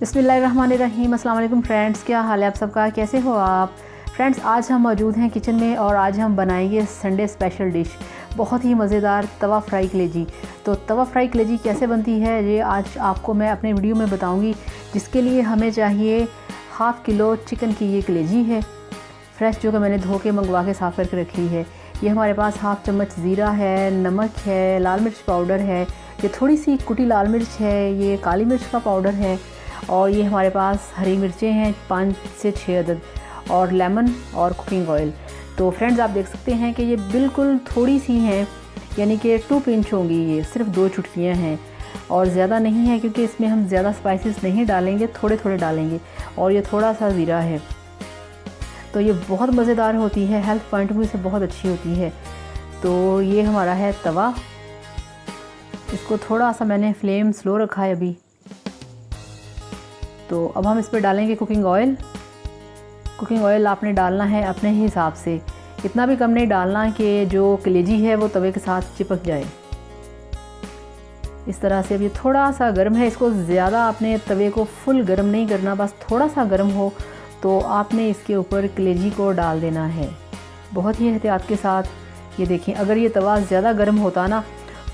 बिस्मिल्लाहिर्रहमानिर्रहीम। अस्सलाम वालेकुम फ्रेंड्स, क्या हाल है आप सबका, कैसे हो आप फ्रेंड्स। आज हम मौजूद हैं किचन में और आज हम बनाएंगे संडे स्पेशल डिश, बहुत ही मज़ेदार तवा फ्राई कलेजी। तो तवा फ्राई कलेजी कैसे बनती है ये आज आपको मैं अपने वीडियो में बताऊंगी। जिसके लिए हमें चाहिए हाफ़ किलो चिकन की ये कलेजी है फ्रेश, जो कि मैंने धो के मंगवा के साफ़ करके रखी है। ये हमारे पास हाफ़ चम्मच ज़ीरा है, नमक है, लाल मिर्च पाउडर है, ये थोड़ी सी कुटी लाल मिर्च है, ये काली मिर्च का पाउडर है और ये हमारे पास हरी मिर्चें हैं 5 से 6 अदद और लेमन और कुकिंग ऑयल। तो फ्रेंड्स आप देख सकते हैं कि ये बिल्कुल थोड़ी सी हैं, यानी कि 2 पिंच होंगी, ये सिर्फ 2 चुटकियाँ हैं और ज़्यादा नहीं है क्योंकि इसमें हम ज़्यादा स्पाइसेस नहीं डालेंगे, थोड़े थोड़े डालेंगे। और ये थोड़ा सा ज़ीरा है। तो ये बहुत मज़ेदार होती है, हेल्थ पॉइंट ऑफ व्यू से बहुत अच्छी होती है। तो ये हमारा है तवा, इसको थोड़ा सा मैंने फ्लेम स्लो रखा है अभी। तो अब हम इस पर डालेंगे कुकिंग ऑयल। कुकिंग ऑयल आपने डालना है अपने ही हिसाब से, इतना भी कम नहीं डालना कि जो कलेजी है वो तवे के साथ चिपक जाए। इस तरह से अब ये थोड़ा सा गर्म है, इसको ज़्यादा आपने तवे को फुल गर्म नहीं करना, बस थोड़ा सा गर्म हो तो आपने इसके ऊपर कलेजी को डाल देना है बहुत ही एहतियात के साथ। ये देखें, अगर ये तवा ज़्यादा गर्म होता ना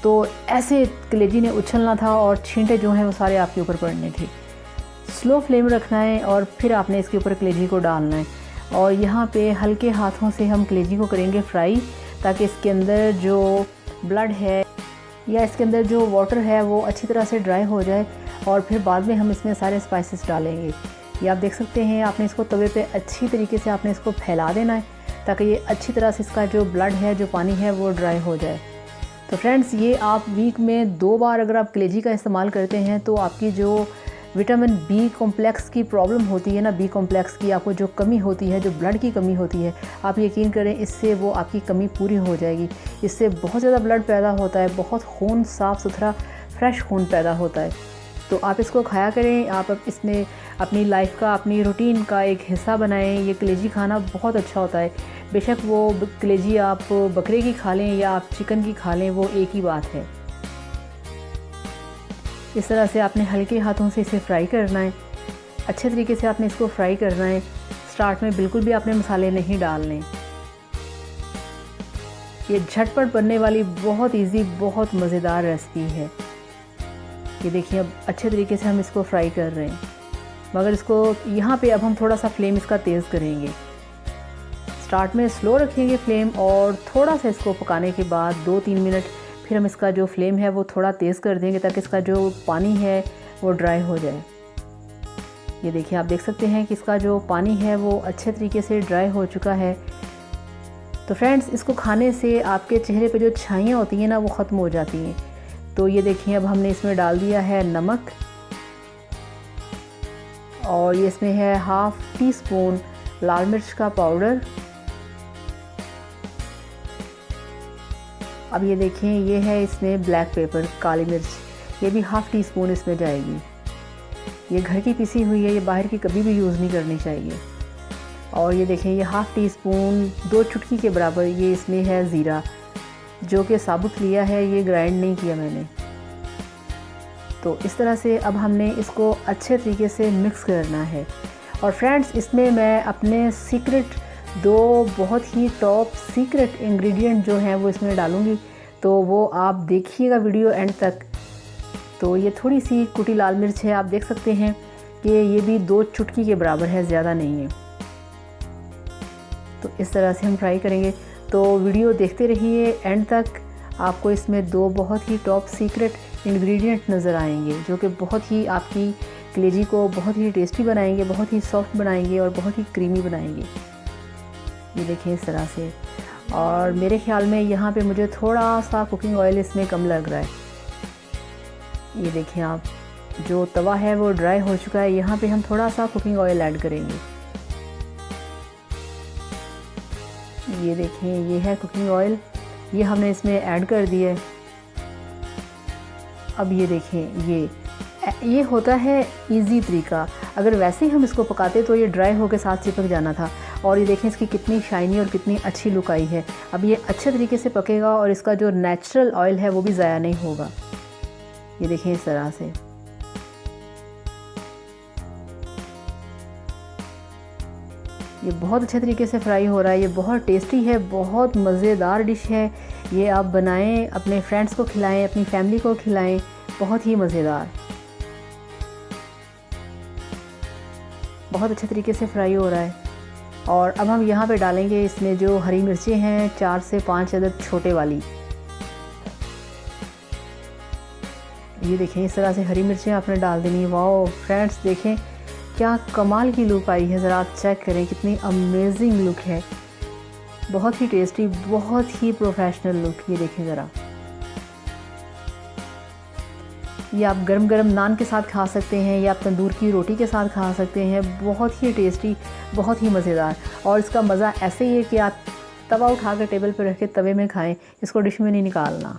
तो ऐसे कलेजी ने उछलना था और छींटे जो हैं वो सारे आपके ऊपर पड़ने थे। स्लो फ्लेम रखना है और फिर आपने इसके ऊपर कलेजी को डालना है और यहाँ पे हल्के हाथों से हम कलेजी को करेंगे फ्राई, ताकि इसके अंदर जो ब्लड है या इसके अंदर जो वाटर है वो अच्छी तरह से ड्राई हो जाए और फिर बाद में हम इसमें सारे स्पाइसेस डालेंगे। ये आप देख सकते हैं, आपने इसको तवे पे अच्छी तरीके से आपने इसको फैला देना है ताकि ये अच्छी तरह से इसका जो ब्लड है, जो पानी है वो ड्राई हो जाए। तो फ्रेंड्स ये आप वीक में 2 बार अगर आप कलेजी का इस्तेमाल करते हैं तो आपकी जो विटामिन बी कॉम्प्लेक्स की प्रॉब्लम होती है ना, बी कॉम्प्लेक्स की आपको जो कमी होती है, जो ब्लड की कमी होती है, आप यकीन करें इससे वो आपकी कमी पूरी हो जाएगी। इससे बहुत ज़्यादा ब्लड पैदा होता है, बहुत खून साफ़ सुथरा फ्रेश खून पैदा होता है। तो आप इसको खाया करें, आप इसमें अपनी लाइफ का, अपनी रूटीन का एक हिस्सा बनाएं। ये कलेजी खाना बहुत अच्छा होता है, बेशक वो कलेजी आप बकरे की खा लें या आप चिकन की खा लें, वो एक ही बात है। इस तरह से आपने हल्के हाथों से इसे फ्राई करना है, अच्छे तरीके से आपने इसको फ्राई करना है। स्टार्ट में बिल्कुल भी आपने मसाले नहीं डालने। ये झटपट बनने वाली बहुत इजी, बहुत मज़ेदार रेसिपी है। ये देखिए अब अच्छे तरीके से हम इसको फ्राई कर रहे हैं, मगर इसको यहाँ पे अब हम थोड़ा सा फ्लेम इसका तेज़ करेंगे। स्टार्ट में स्लो रखेंगे फ्लेम और थोड़ा सा इसको पकाने के बाद 2-3 मिनट फिर हम इसका जो फ्लेम है वो थोड़ा तेज़ कर देंगे ताकि इसका जो पानी है वो ड्राई हो जाए। ये देखिए आप देख सकते हैं कि इसका जो पानी है वो अच्छे तरीके से ड्राई हो चुका है। तो फ्रेंड्स इसको खाने से आपके चेहरे पे जो छाइयाँ होती हैं ना वो ख़त्म हो जाती हैं। तो ये देखिए अब हमने इसमें डाल दिया है नमक और ये इसमें है हाफ़ टी स्पून लाल मिर्च का पाउडर। अब ये देखें, ये है इसमें ब्लैक पेपर, काली मिर्च, ये भी हाफ़ टी स्पून इसमें जाएगी। ये घर की पिसी हुई है, ये बाहर की कभी भी यूज़ नहीं करनी चाहिए। और ये देखें, ये हाफ़ टी स्पून 2 चुटकी के बराबर ये इसमें है ज़ीरा, जो कि साबुत लिया है, ये ग्राइंड नहीं किया मैंने। तो इस तरह से अब हमने इसको अच्छे तरीके से मिक्स करना है। और फ्रेंड्स इसमें मैं अपने सीक्रेट 2 बहुत ही टॉप सीक्रेट इंग्रेडिएंट जो हैं वो इसमें डालूँगी, तो वो आप देखिएगा वीडियो एंड तक। तो ये थोड़ी सी कुटी लाल मिर्च है, आप देख सकते हैं कि ये भी 2 चुटकी के बराबर है, ज़्यादा नहीं है। तो इस तरह से हम फ्राई करेंगे, तो वीडियो देखते रहिए एंड तक। आपको इसमें 2 बहुत ही टॉप सीक्रेट इंग्रेडिएंट नज़र आएंगे जो कि बहुत ही आपकी कलेजी को बहुत ही टेस्टी बनाएंगे, बहुत ही सॉफ्ट बनाएंगे और बहुत ही क्रीमी बनाएंगे। ये देखिए इस तरह से। और मेरे ख्याल में यहाँ पे मुझे थोड़ा सा कुकिंग ऑयल इसमें कम लग रहा है। ये देखिए आप, जो तवा है वो ड्राई हो चुका है, यहाँ पे हम थोड़ा सा कुकिंग ऑयल ऐड करेंगे। ये देखें, ये है कुकिंग ऑयल, ये हमने इसमें ऐड कर दिया है। अब ये देखें, ये होता है इजी तरीका। अगर वैसे ही हम इसको पकाते तो ये ड्राई होकर साथ चिपक जाना था। और ये देखें इसकी कितनी शाइनी और कितनी अच्छी लुक आई है। अब ये अच्छे तरीके से पकेगा और इसका जो नेचुरल ऑयल है वो भी ज़ाया नहीं होगा। ये देखें इस तरह से। ये बहुत अच्छे तरीके से फ्राई हो रहा है। ये बहुत टेस्टी है, बहुत मज़ेदार डिश है। ये आप बनाएं, अपने फ्रेंड्स को खिलाएं, अपनी फैमिली को खिलाएं, बहुत ही मज़ेदार। बहुत अच्छे तरीके से फ्राई हो रहा है। और अब हम यहाँ पे डालेंगे इसमें जो हरी मिर्चें हैं, 4 से 5 अदद छोटे वाली। ये देखें, इस तरह से हरी मिर्चें आपने डाल देनी है। वाओ फ्रेंड्स, देखें क्या कमाल की लुक आई है, ज़रा आप चेक करें कितनी अमेजिंग लुक है। बहुत ही टेस्टी, बहुत ही प्रोफेशनल लुक। ये देखें ज़रा, ये आप गरम गरम नान के साथ खा सकते हैं या आप तंदूर की रोटी के साथ खा सकते हैं। बहुत ही टेस्टी, बहुत ही मज़ेदार। और इसका मज़ा ऐसे ही है कि आप तवा उठा कर टेबल पर रख के तवे में खाएं, इसको डिश में नहीं निकालना।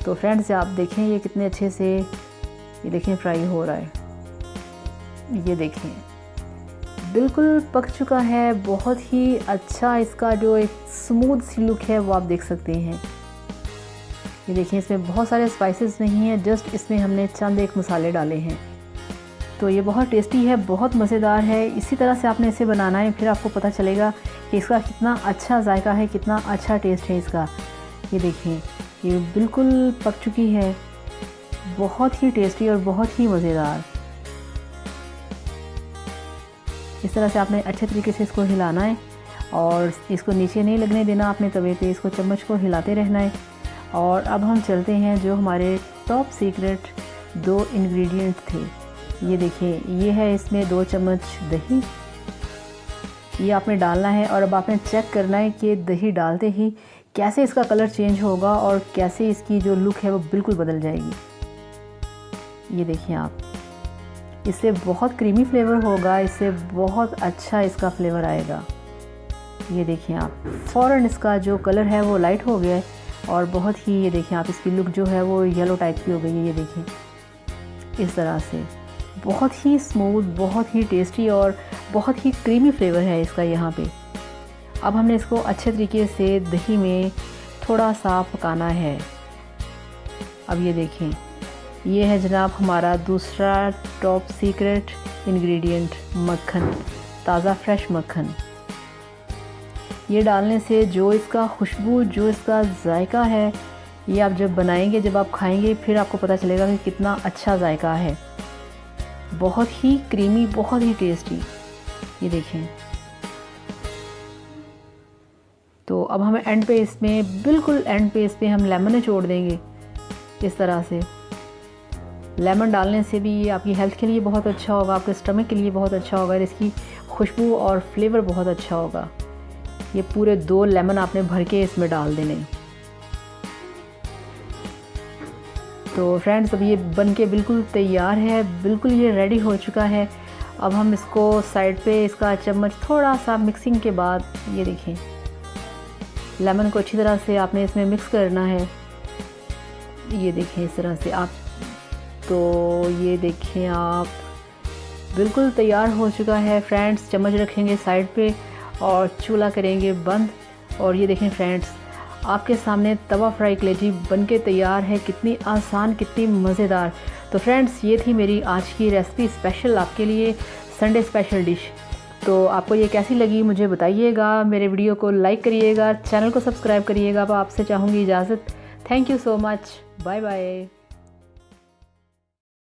तो फ्रेंड्स आप देखें ये कितने अच्छे से, ये देखें फ्राई हो रहा है। ये देखें बिल्कुल पक चुका है। बहुत ही अच्छा इसका जो एक स्मूथ सी लुक है वो आप देख सकते हैं। ये देखें, इसमें बहुत सारे स्पाइसेस नहीं हैं, जस्ट इसमें हमने चंद एक मसाले डाले हैं। तो ये बहुत टेस्टी है, बहुत मज़ेदार है। इसी तरह से आपने इसे बनाना है, फिर आपको पता चलेगा कि इसका कितना अच्छा जायका है, कितना अच्छा टेस्ट है इसका। ये देखें, ये बिल्कुल पक चुकी है। बहुत ही टेस्टी और बहुत ही मज़ेदार। इस तरह से आपने अच्छे तरीके से इसको हिलाना है और इसको नीचे नहीं लगने देना आपने तवे पे, इसको चम्मच को हिलाते रहना है। और अब हम चलते हैं जो हमारे टॉप सीक्रेट 2 इंग्रेडिएंट थे। ये देखिए, ये है इसमें 2 चम्मच दही, ये आपने डालना है। और अब आपने चेक करना है कि दही डालते ही कैसे इसका कलर चेंज होगा और कैसे इसकी जो लुक है वो बिल्कुल बदल जाएगी। ये देखिए आप, इससे बहुत क्रीमी फ्लेवर होगा, इससे बहुत अच्छा इसका फ्लेवर आएगा। ये देखिए आप, फ़ौरन इसका जो कलर है वो लाइट हो गया है और बहुत ही, ये देखिए आप, इसकी लुक जो है वो येलो टाइप की हो गई है। ये देखें इस तरह से, बहुत ही स्मूथ, बहुत ही टेस्टी और बहुत ही क्रीमी फ्लेवर है इसका यहाँ पे। अब हमने इसको अच्छे तरीके से दही में थोड़ा सा पकाना है। अब ये देखें, ये है जनाब हमारा दूसरा टॉप सीक्रेट इंग्रेडिएंट, मक्खन, ताज़ा फ्रेश मक्खन। ये डालने से जो इसका खुशबू, जो इसका जायका है, ये आप जब बनाएंगे, जब आप खाएंगे, फिर आपको पता चलेगा कि कितना अच्छा जायका है। बहुत ही क्रीमी, बहुत ही टेस्टी। ये देखें। तो अब हम एंड पे इसमें, बिल्कुल एंड पे इस पे हम लेमन निचोड़ देंगे। इस तरह से लेमन डालने से भी ये आपकी हेल्थ के लिए बहुत अच्छा होगा, आपके स्टमक के लिए बहुत अच्छा होगा और इसकी खुशबू और फ्लेवर बहुत अच्छा होगा। ये पूरे 2 लेमन आपने भर के इसमें डाल देने। तो फ्रेंड्स अब ये बन के बिल्कुल तैयार है, बिल्कुल ये रेडी हो चुका है। अब हम इसको साइड पे, इसका चम्मच थोड़ा सा मिक्सिंग के बाद, ये देखें, लेमन को अच्छी तरह से आपने इसमें मिक्स करना है। ये देखें इस तरह से आप, तो ये देखें आप, बिल्कुल तैयार हो चुका है फ्रेंड्स। चम्मच रखेंगे साइड पे और चूल्हा करेंगे बंद। और ये देखें फ्रेंड्स, आपके सामने तवा फ्राई कलेजी बनके तैयार है। कितनी आसान, कितनी मज़ेदार। तो फ्रेंड्स ये थी मेरी आज की रेसिपी, स्पेशल आपके लिए संडे स्पेशल डिश। तो आपको ये कैसी लगी मुझे बताइएगा। मेरे वीडियो को लाइक करिएगा, चैनल को सब्सक्राइब करिएगा। अब आपसे चाहूँगी इजाज़त। Thank you so much, bye bye.